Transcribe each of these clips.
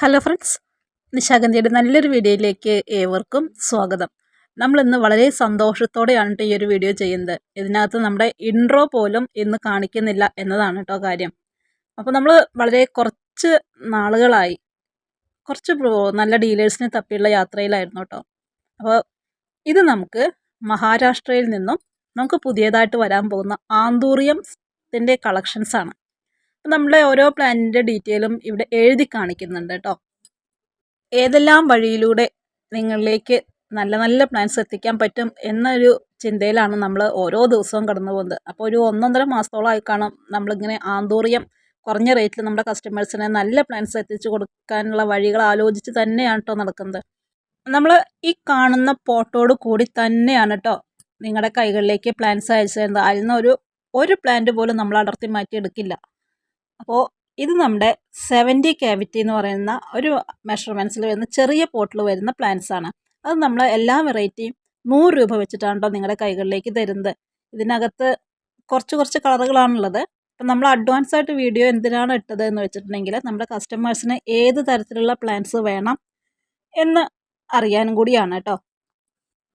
Hello friends, നിശാഗന്ധിയുടെ നല്ലൊരു വീഡിയോയിലേക്ക് ഏവർക്കും സ്വാഗതം. നമ്മളിന്ന് വളരെ സന്തോഷത്തോടെയാണ് ഈ ഒരു വീഡിയോ ചെയ്യുന്നത്. ഇതിനകത്ത് നമ്മുടെ ഇൻട്രോ പോലും ഇന്ന് കാണിക്കുന്നില്ല എന്നതാണ് കേട്ടോ കാര്യം. അപ്പോൾ നമ്മൾ വളരെ കുറച്ച് നാളുകളായി നല്ല ഡീലേഴ്സിനെ തപ്പിയുള്ള യാത്രയിലായിരുന്നു കേട്ടോ. അപ്പോൾ ഇത് നമുക്ക് മഹാരാഷ്ട്രയിൽ നിന്നും നമുക്ക് പുതിയതായിട്ട് വരാൻ പോകുന്ന ആന്തൂറിയത്തിൻ്റെ കളക്ഷൻസാണ്. നമ്മുടെ ഓരോ പ്ലാനിൻ്റെ ഡീറ്റെയിലും ഇവിടെ എഴുതി കാണിക്കുന്നുണ്ട് കേട്ടോ. ഏതെല്ലാം വഴിയിലൂടെ നിങ്ങളിലേക്ക് നല്ല നല്ല പ്ലാൻസ് എത്തിക്കാൻ പറ്റും എന്നൊരു ചിന്തയിലാണ് നമ്മൾ ഓരോ ദിവസവും കടന്നു പോകുന്നത്. അപ്പോൾ ഒരു 1.5 മാസത്തോളമായി കാണും നമ്മളിങ്ങനെ ആന്തൂറിയം കുറഞ്ഞ റേറ്റിൽ നമ്മുടെ കസ്റ്റമേഴ്സിന് നല്ല പ്ലാൻസ് എത്തിച്ചു കൊടുക്കാനുള്ള വഴികൾ ആലോചിച്ച് തന്നെയാണ് കേട്ടോ നടക്കുന്നത്. നമ്മൾ ഈ കാണുന്ന പോട്ടോട് കൂടി തന്നെയാണ് കേട്ടോ നിങ്ങളുടെ കൈകളിലേക്ക് പ്ലാൻസ് അയച്ചു തരുന്നത്. അതിൽ നിന്ന് ഒരു പ്ലാന്റ് പോലും നമ്മൾ അടർത്തി മാറ്റി എടുക്കില്ല. അപ്പോൾ ഇത് നമ്മുടെ 70 ക്യാവിറ്റി എന്ന് പറയുന്ന ഒരു മെഷർമെൻറ്റ്സിൽ വരുന്ന ചെറിയ പോട്ടിൽ വരുന്ന പ്ലാന്റ്സ് ആണ്. അത് നമ്മൾ എല്ലാ വെറൈറ്റിയും 100 രൂപ വെച്ചിട്ടാണ് കേട്ടോ നിങ്ങളുടെ കൈകളിലേക്ക് തരുന്നത്. ഇതിനകത്ത് കുറച്ച് കളറുകളാണുള്ളത്. അപ്പം നമ്മൾ അഡ്വാൻസ് ആയിട്ട് വീഡിയോ എന്തിനാണ് ഇട്ടത് എന്ന് വെച്ചിട്ടുണ്ടെങ്കിൽ നമ്മുടെ കസ്റ്റമേഴ്സിന് ഏത് തരത്തിലുള്ള പ്ലാന്റ്സ് വേണം എന്ന് അറിയാനും കൂടിയാണ് കേട്ടോ.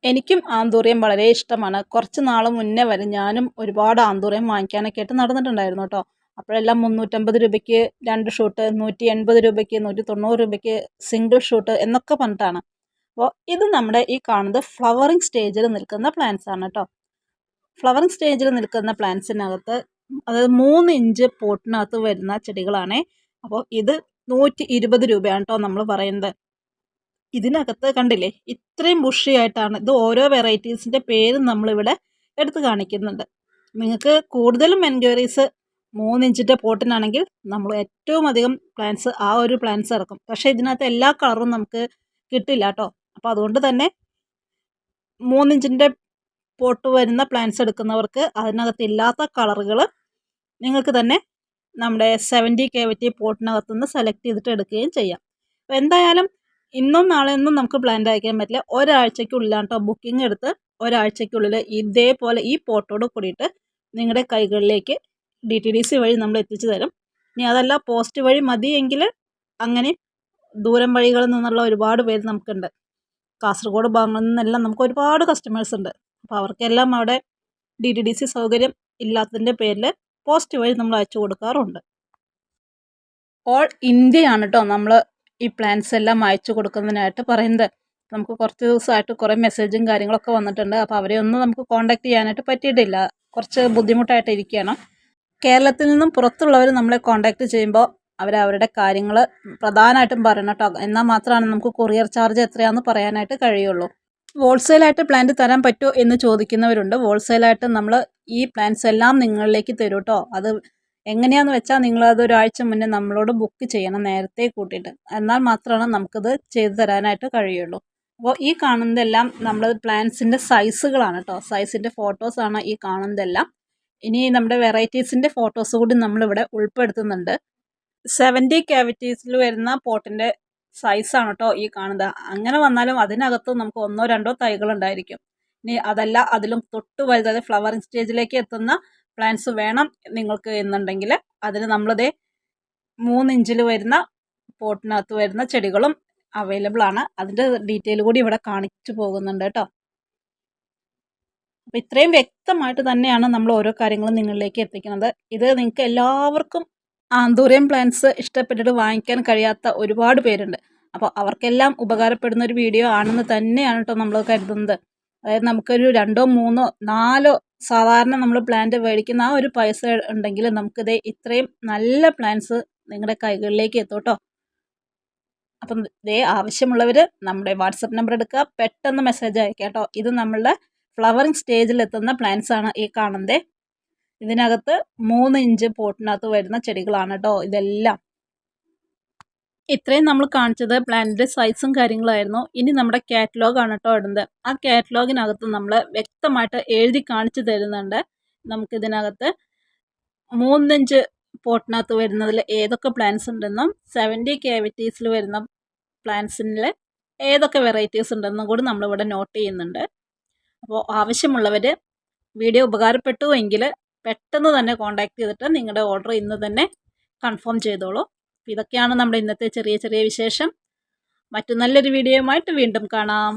എനിക്കും ആന്തൂറിയം വളരെ ഇഷ്ടമാണ്. കുറച്ച് നാൾ മുന്നേ വരെ ഞാനും ഒരുപാട് ആന്തൂറിയം വാങ്ങിക്കാനൊക്കെ ആയിട്ട് നടന്നിട്ടുണ്ടായിരുന്നു കേട്ടോ. അപ്പോഴെല്ലാം 350 രൂപയ്ക്ക് 2 ഷൂട്ട്, 180 രൂപയ്ക്ക്, 190 രൂപയ്ക്ക് സിംഗിൾ ഷൂട്ട് എന്നൊക്കെ പറഞ്ഞിട്ടാണ്. അപ്പോൾ ഇത് നമ്മുടെ ഈ കാണുന്നത് ഫ്ലവറിങ് സ്റ്റേജിൽ നിൽക്കുന്ന പ്ലാന്റ്സ് ആണ് കേട്ടോ. ഫ്ലവറിങ് സ്റ്റേജിൽ നിൽക്കുന്ന പ്ലാന്റ്സിനകത്ത് അതായത് 3 ഇഞ്ച് പോട്ടിനകത്ത് വരുന്ന ചെടികളാണ്. അപ്പോൾ ഇത് 120 രൂപയാണ് കേട്ടോ നമ്മൾ പറയുന്നത്. ഇതിനകത്ത് കണ്ടില്ലേ ഇത്രയും ബുഷിയായിട്ടാണ്. ഇത് ഓരോ വെറൈറ്റീസിൻ്റെ പേരും നമ്മളിവിടെ എടുത്ത് കാണിക്കുന്നുണ്ട്. നിങ്ങൾക്ക് കൂടുതലും എൻക്വയറീസ് 3 ഇഞ്ചിൻ്റെ പോട്ടിനാണെങ്കിൽ നമ്മൾ ഏറ്റവും അധികം പ്ലാന്റ്സ് ആ ഒരു പ്ലാന്റ്സ് ഇറക്കും. പക്ഷേ ഇതിനകത്ത് എല്ലാ കളറും നമുക്ക് കിട്ടില്ല കേട്ടോ. അപ്പോൾ അതുകൊണ്ട് തന്നെ 3 ഇഞ്ചിൻ്റെ പോട്ട് വരുന്ന പ്ലാന്റ്സ് എടുക്കുന്നവർക്ക് അതിനകത്ത് ഇല്ലാത്ത കളറുകൾ നിങ്ങൾക്ക് തന്നെ നമ്മുടെ 70 ക്യാവിറ്റി പോട്ടിനകത്തുനിന്ന് സെലക്ട് ചെയ്തിട്ട് എടുക്കുകയും ചെയ്യാം. അപ്പോൾ എന്തായാലും ഇന്നും നാളെയൊന്നും നമുക്ക് പ്ലാന്റ് അയക്കാൻ പറ്റില്ല. ഒരാഴ്ചയ്ക്കുള്ളിലാണ് കേട്ടോ ബുക്കിംഗ് എടുത്ത് ഒരാഴ്ചയ്ക്കുള്ളിൽ ഇതേപോലെ ഈ പോട്ടോട് കൂടിയിട്ട് നിങ്ങളുടെ കൈകളിലേക്ക് DTDC വഴി നമ്മൾ എത്തിച്ചു തരും. ഇനി അതല്ല പോസ്റ്റ് വഴി മതിയെങ്കിൽ അങ്ങനെ ദൂരം വഴികളിൽ നിന്നുള്ള ഒരുപാട് പേര് നമുക്കുണ്ട്. കാസർഗോഡ് ഭാഗങ്ങളിൽ നിന്നെല്ലാം നമുക്ക് ഒരുപാട് കസ്റ്റമേഴ്സ് ഉണ്ട്. അപ്പോൾ അവർക്കെല്ലാം അവിടെ DTDC സൗകര്യം ഇല്ലാത്തതിൻ്റെ പേരിൽ പോസ്റ്റ് വഴി നമ്മൾ അയച്ചു കൊടുക്കാറുണ്ട്. ഓൾ ഇന്ത്യയാണ് കേട്ടോ നമ്മൾ ഈ പ്ലാൻസ് എല്ലാം അയച്ചു കൊടുക്കുന്നതിനായിട്ട് പറയുന്നത്. നമുക്ക് കുറച്ച് ദിവസമായിട്ട് കുറേ മെസ്സേജും കാര്യങ്ങളൊക്കെ വന്നിട്ടുണ്ട്. അപ്പോൾ അവരെ ഒന്നും നമുക്ക് കോൺടാക്ട് ചെയ്യാനായിട്ട് പറ്റിയിട്ടില്ല. കുറച്ച് ബുദ്ധിമുട്ടായിട്ട് ഇരിക്കുകയാണ്. കേരളത്തിൽ നിന്നും പുറത്തുള്ളവർ നമ്മളെ കോൺടാക്ട് ചെയ്യുമ്പോൾ അവരവരുടെ കാര്യങ്ങൾ പ്രധാനമായിട്ടും പറയണം കേട്ടോ. എന്നാൽ മാത്രമാണ് നമുക്ക് കൊറിയർ ചാർജ് എത്രയാണെന്ന് പറയാനായിട്ട് കഴിയുള്ളൂ. ഹോൾസെയിലായിട്ട് പ്ലാന്റ് തരാൻ പറ്റുമോ എന്ന് ചോദിക്കുന്നവരുണ്ട്. ഹോൾസെയിലായിട്ട് നമ്മൾ ഈ പ്ലാന്റ്സ് എല്ലാം നിങ്ങളിലേക്ക് തരും കേട്ടോ. അത് എങ്ങനെയാണെന്ന് വെച്ചാൽ നിങ്ങളത് ഒരാഴ്ച മുന്നേ നമ്മളോട് ബുക്ക് ചെയ്യണം, നേരത്തെ കൂട്ടിയിട്ട്. എന്നാൽ മാത്രമാണ് നമുക്കത് ചെയ്തു തരാനായിട്ട് കഴിയുള്ളൂ. അപ്പോൾ ഈ കാണുന്നതെല്ലാം നമ്മൾ പ്ലാന്റ്സിൻ്റെ സൈസുകളാണ് കേട്ടോ. സൈസിൻ്റെ ഫോട്ടോസാണ് ഈ കാണുന്നതെല്ലാം. ഇനി നമ്മുടെ വെറൈറ്റീസിൻ്റെ ഫോട്ടോസ് കൂടി നമ്മളിവിടെ ഉൾപ്പെടുത്തുന്നുണ്ട്. 70 ക്യാവിറ്റീസിൽ വരുന്ന പോട്ടിൻ്റെ സൈസാണ് കേട്ടോ ഈ കാണുന്നത്. അങ്ങനെ വന്നാലും അതിനകത്ത് നമുക്ക് 1-2 തൈകളുണ്ടായിരിക്കും. ഇനി അതല്ല അതിലും തൊട്ട് വലുതായത് ഫ്ലവറിങ് സ്റ്റേജിലേക്ക് എത്തുന്ന പ്ലാന്റ്സ് വേണം നിങ്ങൾക്ക് എന്നുണ്ടെങ്കിൽ അതിന് നമ്മളിതേ 3 ഇഞ്ചിൽ വരുന്ന പോട്ടിനകത്ത് വരുന്ന ചെടികളും അവൈലബിൾ ആണ്. അതിൻ്റെ ഡീറ്റെയിൽ കൂടി ഇവിടെ കാണിച്ചു പോകുന്നുണ്ട് കേട്ടോ. അപ്പോൾ ഇത്രയും വ്യക്തമായിട്ട് തന്നെയാണ് നമ്മൾ ഓരോ കാര്യങ്ങളും നിങ്ങളിലേക്ക് എത്തിക്കുന്നത്. ഇത് നിങ്ങൾക്ക് എല്ലാവർക്കും ആന്തൂറിയം പ്ലാന്റ്സ് ഇഷ്ടപ്പെട്ടിട്ട് വാങ്ങിക്കാൻ കഴിയാത്ത ഒരുപാട് പേരുണ്ട്. അപ്പോൾ അവർക്കെല്ലാം ഉപകാരപ്പെടുന്ന ഒരു വീഡിയോ ആണെന്ന് തന്നെയാണ് കേട്ടോ നമ്മൾ കരുതുന്നത്. അതായത് നമുക്കൊരു 2-3-4 സാധാരണ നമ്മൾ പ്ലാന്റ് മേടിക്കുന്ന ആ ഒരു പൈസ ഉണ്ടെങ്കിൽ നമുക്കിത് ഇത്രയും നല്ല പ്ലാന്റ്സ് നിങ്ങളുടെ കൈകളിലേക്ക് എത്തും കേട്ടോ. അപ്പം ഇതേ ആവശ്യമുള്ളവർ നമ്മുടെ വാട്സപ്പ് നമ്പർ എടുക്കുക, പെട്ടെന്ന് മെസ്സേജ് അയക്കുക കേട്ടോ. ഇത് നമ്മളുടെ ഫ്ലവറിങ് സ്റ്റേജിൽ എത്തുന്ന പ്ലാന്റ്സ് ആണ് ഈ കാണുന്നത്. ഇതിനകത്ത് 3 ഇഞ്ച് പോട്ടിനകത്ത് വരുന്ന ചെടികളാണ് കേട്ടോ ഇതെല്ലാം. ഇത്രയും നമ്മൾ കാണിച്ചത് പ്ലാന്റിൻ്റെ സൈസും കാര്യങ്ങളായിരുന്നു. ഇനി നമ്മുടെ കാറ്റലോഗാണ് കേട്ടോ ഇടുന്നത്. ആ കാറ്റലോഗിനകത്ത് നമ്മൾ വ്യക്തമായിട്ട് എഴുതി കാണിച്ചു തരുന്നുണ്ട്. നമുക്കിതിനകത്ത് 3 ഇഞ്ച് പോട്ടിനകത്ത് വരുന്നതിൽ ഏതൊക്കെ പ്ലാന്റ്സ് ഉണ്ടെന്നും 70 ക്യാവിറ്റീസിൽ വരുന്ന പ്ലാന്റ്സിൽ ഏതൊക്കെ വെറൈറ്റീസ് ഉണ്ടെന്നും കൂടി നമ്മളിവിടെ നോട്ട് ചെയ്യുന്നുണ്ട്. അപ്പോൾ ആവശ്യമുള്ളവർ വീഡിയോ ഉപകാരപ്പെട്ടു എങ്കിൽ പെട്ടെന്ന് തന്നെ കോൺടാക്ട് ചെയ്തിട്ട് നിങ്ങളുടെ ഓർഡർ ഇന്ന് തന്നെ കൺഫേം ചെയ്തോളൂ. അപ്പോൾ ഇതൊക്കെയാണ് നമ്മുടെ ഇന്നത്തെ ചെറിയ ചെറിയ വിശേഷം. മറ്റു നല്ലൊരു വീഡിയോയുമായിട്ട് വീണ്ടും കാണാം.